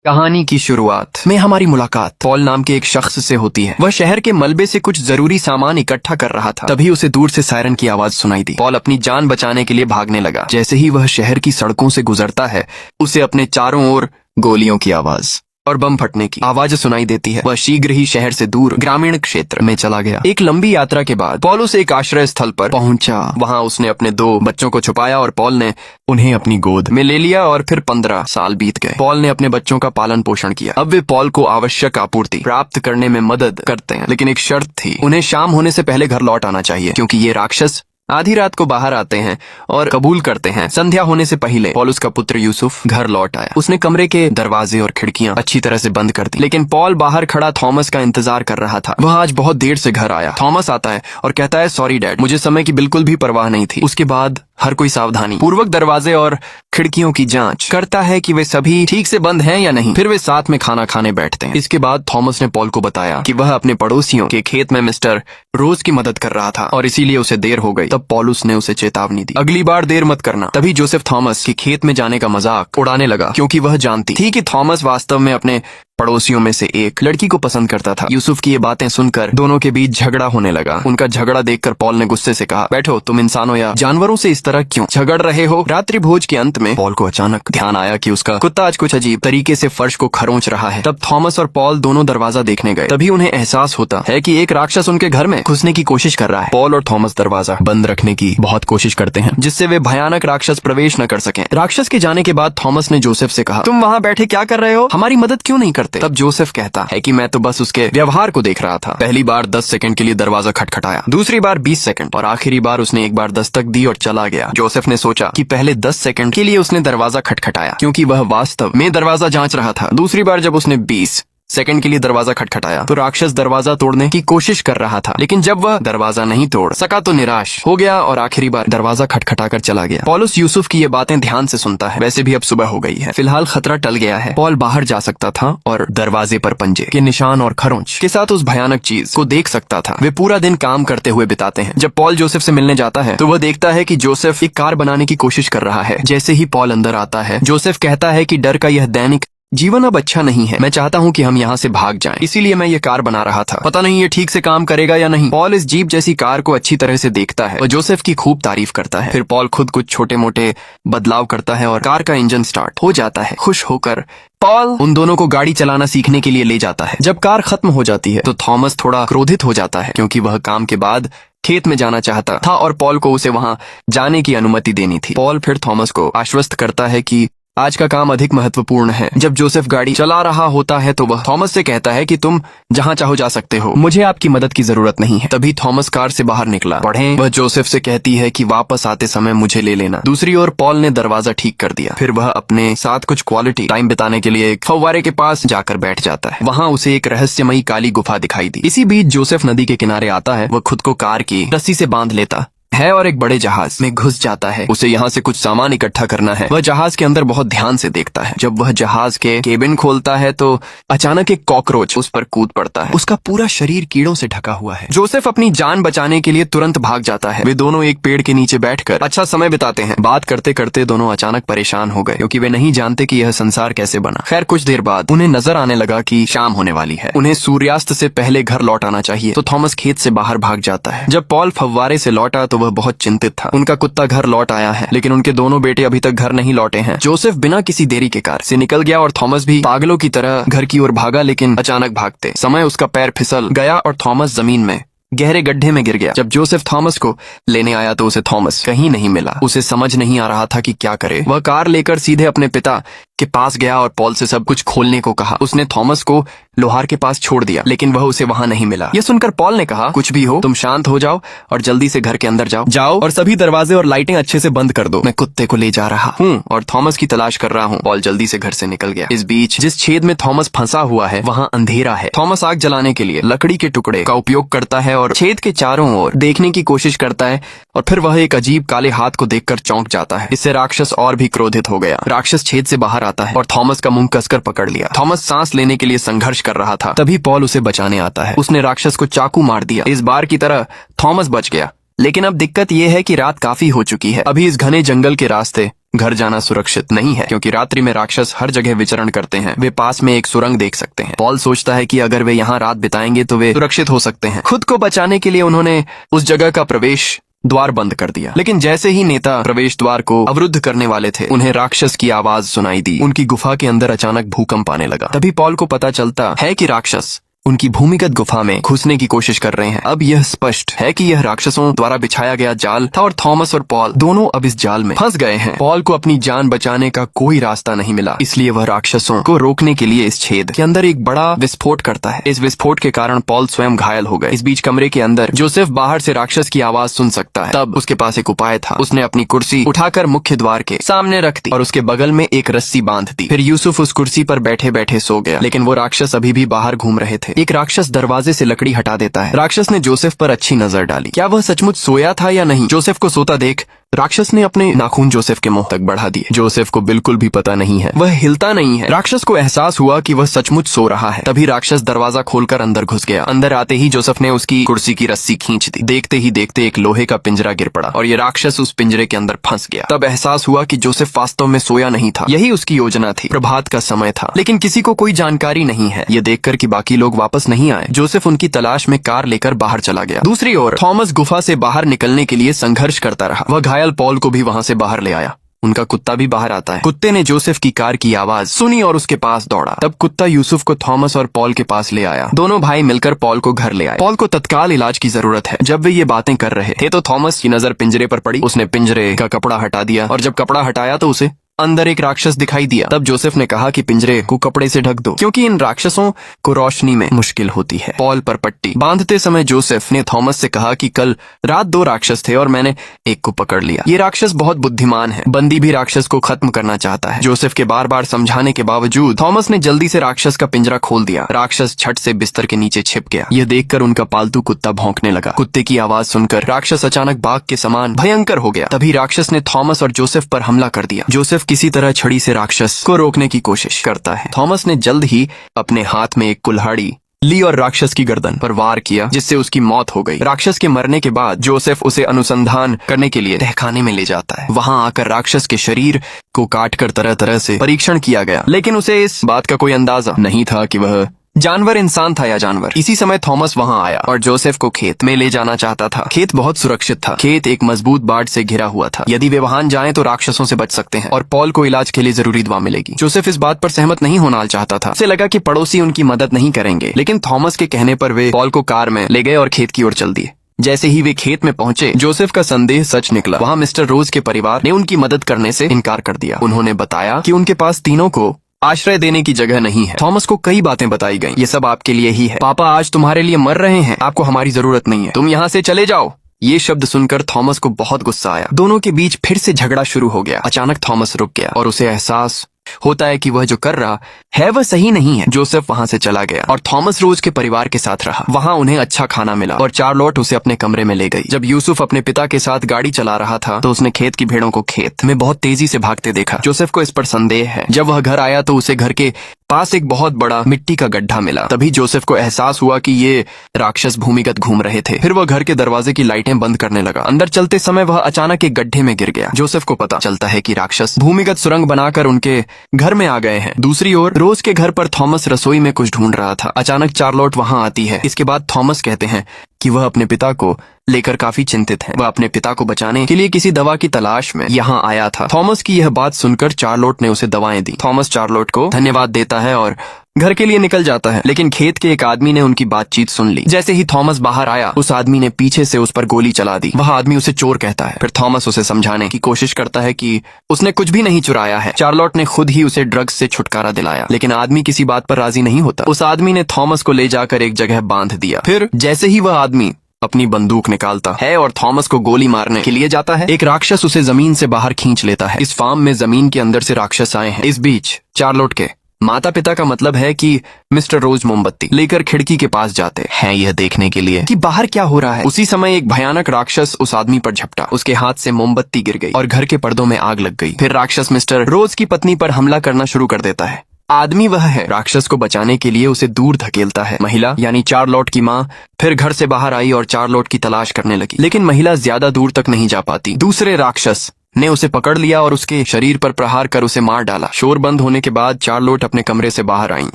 कहानी की शुरुआत में हमारी मुलाकात पॉल नाम के एक शख्स से होती है। वह शहर के मलबे से कुछ जरूरी सामान इकट्ठा कर रहा था। तभी उसे दूर से सायरन की आवाज सुनाई दी। पॉल अपनी जान बचाने के लिए भागने लगा। जैसे ही वह शहर की सड़कों से गुजरता है, उसे अपने चारों ओर गोलियों की आवाज और बम फटने की आवाज सुनाई देती है। वह शीघ्र ही शहर से दूर ग्रामीण क्षेत्र में चला गया। एक लंबी यात्रा के बाद पॉल उसे एक आश्रय स्थल पर पहुंचा। वहां उसने अपने 2 बच्चों को छुपाया और पॉल ने उन्हें अपनी गोद में ले लिया और फिर 15 साल बीत गए। पॉल ने अपने बच्चों का पालन पोषण किया। अब वे पॉल को आवश्यक आपूर्ति प्राप्त करने में मदद करते हैं, लेकिन एक शर्त थी, उन्हें शाम होने से पहले घर लौट आना चाहिए, क्योंकि ये राक्षस आधी रात को बाहर आते हैं और कबूल करते हैं। संध्या होने से पहले पॉल का पुत्र यूसुफ घर लौट आया। उसने कमरे के दरवाजे और खिड़कियां अच्छी तरह से बंद कर दी, लेकिन पॉल बाहर खड़ा थॉमस का इंतजार कर रहा था। वह आज बहुत देर से घर आया। थॉमस आता है और कहता है, सॉरी डैड, मुझे समय की बिल्कुल भी परवाह नहीं थी। उसके बाद हर कोई सावधानी पूर्वक दरवाजे और खिड़कियों की जांच करता है कि वे सभी ठीक से बंद हैं या नहीं। फिर वे साथ में खाना खाने बैठते हैं। इसके बाद थॉमस ने पॉल को बताया कि वह अपने पड़ोसियों के खेत में मिस्टर रोज की मदद कर रहा था और इसीलिए उसे देर हो गई। तब पॉलुस ने उसे चेतावनी दी, अगली बार देर मत करना। तभी जोसेफ थॉमस के खेत में जाने का मजाक उड़ाने लगा, क्योंकि वह जानती थी कि थॉमस वास्तव में अपने पड़ोसियों में से एक लड़की को पसंद करता था। यूसुफ की ये बातें सुनकर दोनों के बीच झगड़ा होने लगा। उनका झगड़ा देखकर पॉल ने गुस्से से कहा, बैठो, तुम इंसानों या जानवरों से इस तरह क्यों झगड़ रहे हो? रात्रि भोज के अंत में पॉल को अचानक ध्यान आया कि उसका कुत्ता आज कुछ अजीब तरीके से फर्श को खरोंच रहा है। तब थॉमस और पॉल दोनों दरवाजा देखने गए। तभी उन्हें एहसास होता है कि एक राक्षस उनके घर में घुसने की कोशिश कर रहा है। पॉल और थॉमस दरवाजा बंद रखने की बहुत कोशिश करते हैं, जिससे वे भयानक राक्षस प्रवेश न कर सकें। राक्षस के जाने के बाद थॉमस ने जोसेफ से कहा, तुम वहाँ बैठे क्या कर रहे हो? हमारी मदद क्यों नहीं करते? तब जोसेफ कहता है कि मैं तो बस उसके व्यवहार को देख रहा था। पहली बार 10 सेकंड के लिए दरवाजा खटखटाया, दूसरी बार 20 सेकंड और आखिरी बार उसने एक बार दस्तक दी और चला गया। जोसेफ ने सोचा कि पहले 10 सेकंड के लिए उसने दरवाजा खटखटाया, क्योंकि वह वास्तव में दरवाजा जांच रहा था। दूसरी बार जब उसने 20 सेकंड के लिए दरवाजा खटखटाया तो राक्षस दरवाजा तोड़ने की कोशिश कर रहा था, लेकिन जब वह दरवाजा नहीं तोड़ सका तो निराश हो गया और आखिरी बार दरवाजा खटखटाकर चला गया। पॉलुस यूसुफ की ये बातें ध्यान से सुनता है। वैसे भी अब सुबह हो गई है, फिलहाल खतरा टल गया है। पॉल बाहर जा सकता था और दरवाजे पर पंजे के निशान और खरोंच के साथ उस भयानक चीज को देख सकता था। वे पूरा दिन काम करते हुए बिताते हैं। जब पॉल जोसेफ से मिलने जाता है तो वह देखता है कि जोसेफ एक कार बनाने की कोशिश कर रहा है। जैसे ही पॉल अंदर आता है, जोसेफ कहता है कि डर का यह दैनिक जीवन अब अच्छा नहीं है। मैं चाहता हूँ कि हम यहाँ से भाग जाएं, इसीलिए मैं ये कार बना रहा था। पता नहीं ये ठीक से काम करेगा या नहीं। पॉल इस जीप जैसी कार को अच्छी तरह से देखता है और जोसेफ की खूब तारीफ करता है। फिर पॉल खुद कुछ छोटे मोटे बदलाव करता है और कार का इंजन स्टार्ट हो जाता है। खुश होकर पॉल उन दोनों को गाड़ी चलाना सीखने के लिए ले जाता है। जब कार खत्म हो जाती है तो थॉमस थोड़ा क्रोधित हो जाता है, क्योंकि वह काम के बाद खेत में जाना चाहता था और पॉल को उसे वहां जाने की अनुमति देनी थी। पॉल फिर थॉमस को आश्वस्त करता है कि आज का काम अधिक महत्वपूर्ण है। जब जोसेफ गाड़ी चला रहा होता है तो वह थॉमस से कहता है कि तुम जहां चाहो जा सकते हो, मुझे आपकी मदद की जरूरत नहीं है। तभी थॉमस कार से बाहर निकला। पढ़ें, वह जोसेफ से कहती है कि वापस आते समय मुझे ले लेना। दूसरी ओर पॉल ने दरवाजा ठीक कर दिया। फिर वह अपने साथ कुछ क्वालिटी टाइम बिताने के लिए एक फव्वारे के पास जाकर बैठ जाता है। वहां उसे एक रहस्यमयी काली गुफा दिखाई दी। इसी बीच जोसेफ नदी के किनारे आता है। वह खुद को कार की रस्सी से बांध लेता है और एक बड़े जहाज में घुस जाता है। उसे यहाँ से कुछ सामान इकट्ठा करना है। वह जहाज के अंदर बहुत ध्यान से देखता है। जब वह जहाज के केबिन खोलता है तो अचानक एक कॉकरोच उस पर कूद पड़ता है। उसका पूरा शरीर कीड़ों से ढका हुआ है। जोसेफ अपनी जान बचाने के लिए तुरंत भाग जाता है। वे दोनों एक पेड़ के नीचे बैठकर अच्छा समय बिताते हैं। बात करते करते दोनों अचानक परेशान हो गए, क्योंकि वे नहीं जानते कि यह संसार कैसे बना। खैर, कुछ देर बाद उन्हें नजर आने लगा कि शाम होने वाली है। उन्हें सूर्यास्त से पहले घर लौट आना चाहिए, तो थॉमस खेत से बाहर भाग जाता है। जब पॉल फव्वारे से लौटा तो वह बहुत चिंतित था। उनका कुत्ता घर लौट आया है, लेकिन उनके दोनों बेटे अभी तक घर नहीं लौटे हैं। जोसेफ बिना किसी देरी के कार से निकल गया और थॉमस भी पागलों की तरह घर की ओर भागा, लेकिन अचानक भागते समय उसका पैर फिसल गया और थॉमस जमीन में गहरे गड्ढे में गिर गया। जब जोसेफ थॉमस को लेने आया तो उसे थॉमस कहीं नहीं मिला। उसे समझ नहीं आ रहा था कि क्या करे। वह कार लेकर सीधे अपने पिता के पास गया और पॉल से सब कुछ खोलने को कहा। उसने थॉमस को लोहार के पास छोड़ दिया, लेकिन वह उसे वहां नहीं मिला। यह सुनकर पॉल ने कहा, कुछ भी हो, तुम शांत हो जाओ और जल्दी से घर के अंदर जाओ और सभी दरवाजे और लाइटें अच्छे से बंद कर दो। मैं कुत्ते को ले जा रहा हूँ और थॉमस की तलाश कर रहा हूँ। पॉल जल्दी से घर से निकल गया। इस बीच जिस छेद में थॉमस फंसा हुआ है वहाँ अंधेरा है। थॉमस आग जलाने के लिए लकड़ी के टुकड़े का उपयोग करता है और छेद के चारों ओर देखने की कोशिश करता है, और फिर वह एक अजीब काले हाथ को देखकर चौंक जाता है। इससे राक्षस और भी क्रोधित हो गया। राक्षस छेद से बाहर आता है और थॉमस का मुंह कसकर पकड़ लिया। थॉमस सांस लेने के लिए संघर्ष कर रहा था। तभी पॉल उसे बचाने आता है। उसने राक्षस को चाकू मार दिया। इस बार की तरह थॉमस बच गया, लेकिन अब दिक्कत यह है कि रात काफी हो चुकी है। अभी इस घने जंगल के रास्ते घर जाना सुरक्षित नहीं है क्योंकि रात्रि में राक्षस हर जगह विचरण करते हैं। वे पास में एक सुरंग देख सकते हैं। पॉल सोचता है कि अगर वे यहाँ रात बिताएंगे तो वे सुरक्षित हो सकते हैं। खुद को बचाने के लिए उन्होंने उस जगह का प्रवेश द्वार बंद कर दिया, लेकिन जैसे ही नेता प्रवेश द्वार को अवरुद्ध करने वाले थे, उन्हें राक्षस की आवाज सुनाई दी। उनकी गुफा के अंदर अचानक भूकंप आने लगा। तभी पॉल को पता चलता है कि राक्षस उनकी भूमिगत गुफा में घुसने की कोशिश कर रहे हैं। अब यह स्पष्ट है कि यह राक्षसों द्वारा बिछाया गया जाल था और थॉमस और पॉल दोनों अब इस जाल में फंस गए हैं। पॉल को अपनी जान बचाने का कोई रास्ता नहीं मिला, इसलिए वह राक्षसों को रोकने के लिए इस छेद के अंदर एक बड़ा विस्फोट करता है। इस विस्फोट के कारण पॉल स्वयं घायल हो गए। इस बीच कमरे के अंदर जोसेफ बाहर से राक्षस की आवाज सुन सकता है। तब उसके पास एक उपाय था। उसने अपनी कुर्सी उठाकर मुख्य द्वार के सामने रख दी और उसके बगल में एक रस्सी बांध दी। फिर यूसुफ उस कुर्सी पर बैठे बैठे सो गया, लेकिन वो राक्षस अभी भी बाहर घूम रहे थे। एक राक्षस दरवाजे से लकड़ी हटा देता है। राक्षस ने जोसेफ पर अच्छी नजर डाली। क्या वह सचमुच सोया था या नहीं? जोसेफ को सोता देख राक्षस ने अपने नाखून जोसेफ के मुंह तक बढ़ा दिए। जोसेफ को बिल्कुल भी पता नहीं है, वह हिलता नहीं है। राक्षस को एहसास हुआ कि वह सचमुच सो रहा है। तभी राक्षस दरवाजा खोलकर अंदर घुस गया। अंदर आते ही जोसेफ ने उसकी कुर्सी की रस्सी खींच दी। देखते ही देखते एक लोहे का पिंजरा गिर पड़ा और ये राक्षस उस पिंजरे के अंदर फंस गया। तब एहसास हुआ कि जोसेफ वास्तव में सोया नहीं था। यही उसकी योजना थी। प्रभात का समय था, लेकिन किसी को कोई जानकारी नहीं है। ये देखकर कि बाकी लोग वापस नहीं आए, जोसेफ उनकी तलाश में कार लेकर बाहर चला गया। दूसरी ओर थॉमस गुफा से बाहर निकलने के लिए संघर्ष करता रहा। वह घायल पॉल को भी वहां से बाहर ले आया। उनका कुत्ता भी बाहर आता है। कुत्ते ने जोसेफ की कार की आवाज सुनी और उसके पास दौड़ा। तब कुत्ता यूसुफ को थॉमस और पॉल के पास ले आया। दोनों भाई मिलकर पॉल को घर ले आए। पॉल को तत्काल इलाज की जरूरत है। जब वे ये बातें कर रहे थे तो थॉमस की नजर पिंजरे पर पड़ी। उसने पिंजरे का कपड़ा हटा दिया और जब कपड़ा हटाया तो उसे अंदर एक राक्षस दिखाई दिया। तब जोसेफ ने कहा कि पिंजरे को कपड़े से ढक दो क्योंकि इन राक्षसों को रोशनी में मुश्किल होती है। पॉल पर पट्टी बांधते समय जोसेफ ने थॉमस से कहा कि कल रात 2 राक्षस थे और मैंने एक को पकड़ लिया। ये राक्षस बहुत बुद्धिमान है। बंदी भी राक्षस को खत्म करना चाहता है। जोसेफ के बार बार समझाने के बावजूद थॉमस ने जल्दी से राक्षस का पिंजरा खोल दिया। राक्षस झट से बिस्तर के नीचे छिप गया। यह देखकर उनका पालतू कुत्ता भौंकने लगा। कुत्ते की आवाज सुनकर राक्षस अचानक बाघ के समान भयंकर हो गया। तभी राक्षस ने थॉमस और जोसेफ पर हमला कर दिया। जोसेफ किसी तरह छड़ी से राक्षस को रोकने की कोशिश करता है। थॉमस ने जल्द ही अपने हाथ में एक कुल्हाड़ी ली और राक्षस की गर्दन पर वार किया, जिससे उसकी मौत हो गई। राक्षस के मरने के बाद जोसेफ उसे अनुसंधान करने के लिए तहखाने में ले जाता है। वहां आकर राक्षस के शरीर को काटकर तरह तरह से परीक्षण किया गया, लेकिन उसे इस बात का कोई अंदाजा नहीं था कि वह जानवर इंसान था या जानवर। इसी समय थॉमस वहां आया और जोसेफ को खेत में ले जाना चाहता था। खेत बहुत सुरक्षित था। खेत एक मजबूत बाड़ से घिरा हुआ था। यदि वे वहां जाएं तो राक्षसों से बच सकते हैं और पॉल को इलाज के लिए जरूरी दवा मिलेगी। जोसेफ इस बात पर सहमत नहीं होना चाहता था। उसे लगा कि पड़ोसी उनकी मदद नहीं करेंगे, लेकिन थॉमस के कहने पर वे पॉल को कार में ले गए और खेत की ओर चल दिए। जैसे ही वे खेत में पहुंचे, जोसेफ का संदेह सच निकला। वहां मिस्टर रोज के परिवार ने उनकी मदद करने से इनकार कर दिया। उन्होंने बताया कि उनके पास तीनों को आश्रय देने की जगह नहीं है। थॉमस को कई बातें बताई गईं। ये सब आपके लिए ही है। पापा आज तुम्हारे लिए मर रहे हैं। आपको हमारी जरूरत नहीं है। तुम यहाँ से चले जाओ। ये शब्द सुनकर थॉमस को बहुत गुस्सा आया। दोनों के बीच फिर से झगड़ा शुरू हो गया। अचानक थॉमस रुक गया और उसे एहसास होता है कि वह जो कर रहा है वह सही नहीं है। जोसेफ वहां से चला गया और थॉमस रोज के परिवार के साथ रहा। वहां उन्हें अच्छा खाना मिला और चार्लोट उसे अपने कमरे में ले गई। जब यूसुफ अपने पिता के साथ गाड़ी चला रहा था तो उसने खेत की भेड़ों को खेत में बहुत तेजी से भागते देखा। जोसेफ को इस पर संदेह है। जब वह घर आया तो उसे घर के पास एक बहुत बड़ा मिट्टी का गड्ढा मिला। तभी जोसेफ को एहसास हुआ कि ये राक्षस भूमिगत घूम रहे थे। फिर वह घर के दरवाजे की लाइटें बंद करने लगा। अंदर चलते समय वह अचानक एक गड्ढे में गिर गया। जोसेफ को पता चलता है कि राक्षस भूमिगत सुरंग बनाकर उनके घर में आ गए हैं। दूसरी ओर रोज के घर पर थॉमस रसोई में कुछ ढूंढ रहा था। अचानक चार्लोट वहां आती है। इसके बाद थॉमस कहते हैं कि वह अपने पिता को लेकर काफी चिंतित है। वह अपने पिता को बचाने के लिए किसी दवा की तलाश में यहाँ आया था। थॉमस की यह बात सुनकर चार्लोट ने उसे दवाएं दी। थॉमस चार्लोट को धन्यवाद देता है और घर के लिए निकल जाता है, लेकिन खेत के एक आदमी ने उनकी बातचीत सुन ली। जैसे ही थॉमस बाहर आया, उस आदमी ने पीछे से उस पर गोली चला दी। वह आदमी उसे चोर कहता है। फिर थॉमस उसे समझाने की कोशिश करता है कि उसने कुछ भी नहीं चुराया है। चार्लोट ने खुद ही उसे ड्रग्स से छुटकारा दिलाया, लेकिन आदमी किसी बात पर राजी नहीं होता। उस आदमी ने थॉमस को ले जाकर एक जगह बांध दिया। फिर जैसे ही वह आदमी अपनी बंदूक निकालता है और थॉमस को गोली मारने के लिए जाता है, एक राक्षस उसे जमीन से बाहर खींच लेता है। इस फार्म में जमीन के अंदर से राक्षस आए हैं। इस बीच चार्लोट के माता पिता का मतलब है कि मिस्टर रोज मोमबत्ती लेकर खिड़की के पास जाते हैं यह देखने के लिए कि बाहर क्या हो रहा है। उसी समय एक भयानक राक्षस उस आदमी पर झपटा। उसके हाथ से मोमबत्ती गिर गई और घर के पर्दों में आग लग गई। फिर राक्षस मिस्टर रोज की पत्नी पर हमला करना शुरू कर देता है। आदमी वह है। राक्षस को बचाने के लिए उसे दूर धकेलता है। महिला यानी चार्लोट की माँ फिर घर से बाहर आई और चार्लोट की तलाश करने लगी, लेकिन महिला ज्यादा दूर तक नहीं जा पाती। दूसरे राक्षस ने उसे पकड़ लिया और उसके शरीर पर प्रहार कर उसे मार डाला। शोर बंद होने के बाद चार्लोट अपने कमरे से बाहर आई।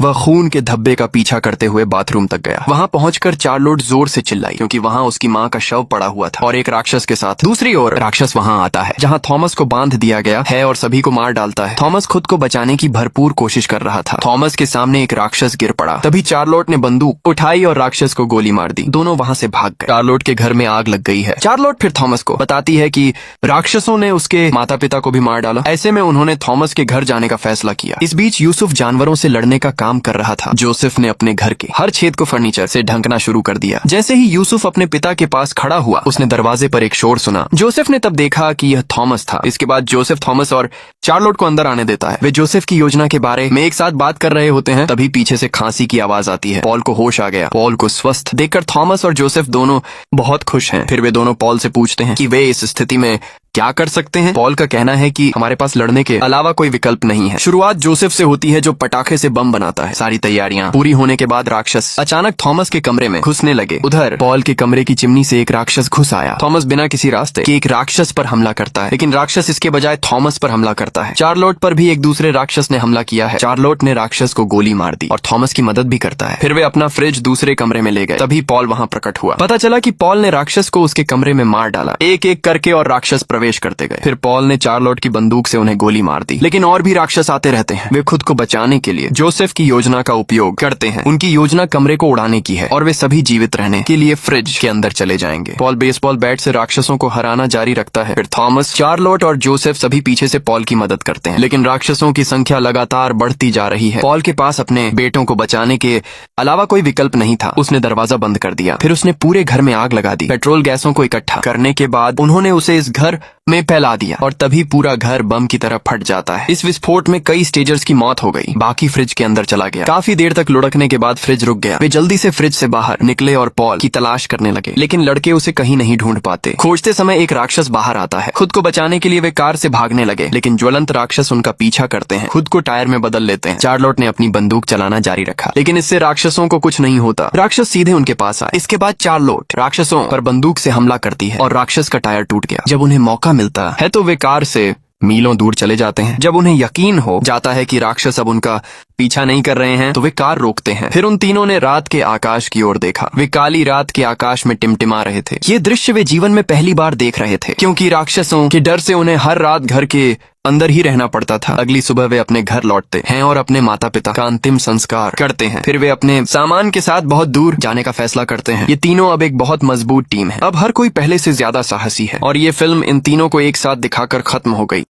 वह खून के धब्बे का पीछा करते हुए बाथरूम तक गया। वहां पहुंचकर चार्लोट जोर से चिल्लाई क्योंकि वहां उसकी मां का शव पड़ा हुआ था और एक राक्षस के साथ। दूसरी ओर राक्षस वहां आता है जहां थॉमस को बांध दिया गया है और सभी को मार डालता है। थॉमस खुद को बचाने की भरपूर कोशिश कर रहा था। थॉमस के सामने एक राक्षस गिर पड़ा। तभी चार्लोट ने बंदूक उठाई और राक्षस को गोली मार दी। दोनों वहां से भाग गए। चार्लोट के घर में आग लग गई है। चार्लोट फिर थॉमस को बताती है कि राक्षसों ने उसके माता पिता को भी मार डाला। ऐसे में उन्होंने थॉमस के घर जाने का फैसला किया। इस बीच यूसुफ जानवरों से लड़ने का काम कर रहा था। जोसेफ ने अपने घर के हर छेद को फर्नीचर से ढंकना शुरू कर दिया। जैसे ही यूसुफ अपने पिता के पास खड़ा हुआ, उसने दरवाजे पर एक शोर सुना। जोसेफ ने तब देखा कि यह थॉमस था। इसके बाद जोसेफ थॉमस और चार्लोट को अंदर आने देता है। वे जोसेफ की योजना के बारे में एक साथ बात कर रहे होते हैं। तभी पीछे से खांसी की आवाज आती है। पॉल को होश आ गया। पॉल को स्वस्थ देखकर थॉमस और जोसेफ दोनों बहुत खुश हैं। फिर वे दोनों पॉल से पूछते हैं कि वे इस स्थिति में क्या कर सकते हैं। पॉल का कहना है कि हमारे पास लड़ने के अलावा कोई विकल्प नहीं है। शुरुआत जोसेफ से होती है जो पटाखे से बम बनाता है। सारी तैयारियां पूरी होने के बाद राक्षस अचानक थॉमस के कमरे में घुसने लगे। उधर पॉल के कमरे की चिमनी से एक राक्षस घुस आया। थॉमस बिना किसी रास्ते के एक राक्षस पर हमला करता है, लेकिन राक्षस इसके बजाय थॉमस पर हमला करता है। चार्लोट पर भी एक दूसरे राक्षस ने हमला किया है। चार्लोट ने राक्षस को गोली मार दी और थॉमस की मदद भी करता है। फिर वे अपना फ्रिज दूसरे कमरे में ले गए। तभी पॉल वहां प्रकट हुआ। पता चला कि पॉल ने राक्षस को उसके कमरे में मार डाला। एक एक करके और राक्षस प्रवेश करते गए। फिर पॉल ने चार्लोट की बंदूक से उन्हें गोली मार दी। लेकिन और भी राक्षस आते रहते हैं। वे खुद को बचाने के लिए जोसेफ की योजना का उपयोग करते हैं। उनकी योजना कमरे को उड़ाने की है और वे सभी जीवित रहने के लिए फ्रिज के अंदर चले जाएंगे। पॉल बेसबॉल बैट से राक्षसों को हराना जारी रखता है। फिर थॉमस, चार्लोट और जोसेफ सभी पीछे से पॉल की मदद करते हैं। लेकिन राक्षसों की संख्या लगातार बढ़ती जा रही है। पॉल के पास अपने बेटों को बचाने के अलावा कोई विकल्प नहीं था। उसने दरवाजा बंद कर दिया। फिर उसने पूरे घर में आग लगा दी। पेट्रोल गैसों को इकट्ठा करने के बाद उन्होंने उसे इस घर में फैला दिया और तभी पूरा घर बम की तरह फट जाता है। इस विस्फोट में कई स्टेजर्स की मौत हो गई। बाकी फ्रिज के अंदर चला गया। काफी देर तक लुढ़कने के बाद फ्रिज रुक गया। वे जल्दी से फ्रिज से बाहर निकले और पॉल की तलाश करने लगे, लेकिन लड़के उसे कहीं नहीं ढूंढ पाते। खोजते समय एक राक्षस बाहर आता है। खुद को बचाने के लिए वे कार से भागने लगे, लेकिन ज्वलंत राक्षस उनका पीछा करते हैं। खुद को टायर में बदल लेते हैं। चार्लोट ने अपनी बंदूक चलाना जारी रखा, लेकिन इससे राक्षसों को कुछ नहीं होता। राक्षस सीधे उनके पास आए। इसके बाद चार्लोट राक्षसों पर बंदूक से हमला करती है और राक्षस का टायर टूट गया। जब उन्हें मौका मिलता है तो वे कार से मीलों दूर चले जाते हैं। जब उन्हें यकीन हो जाता है कि राक्षस अब उनका पीछा नहीं कर रहे हैं तो वे कार रोकते हैं। फिर उन तीनों ने रात के आकाश की ओर देखा। वे काली रात के आकाश में टिमटिमा रहे थे। ये दृश्य वे जीवन में पहली बार देख रहे थे, क्योंकि राक्षसों के डर से उन्हें हर रात घर के अंदर ही रहना पड़ता था। अगली सुबह वे अपने घर लौटते हैं और अपने माता पिता का अंतिम संस्कार करते हैं। फिर वे अपने सामान के साथ बहुत दूर जाने का फैसला करते हैं। ये तीनों अब एक बहुत मजबूत टीम है। अब हर कोई पहले से ज्यादा साहसी है और ये फिल्म इन तीनों को एक साथ दिखाकर खत्म हो गई।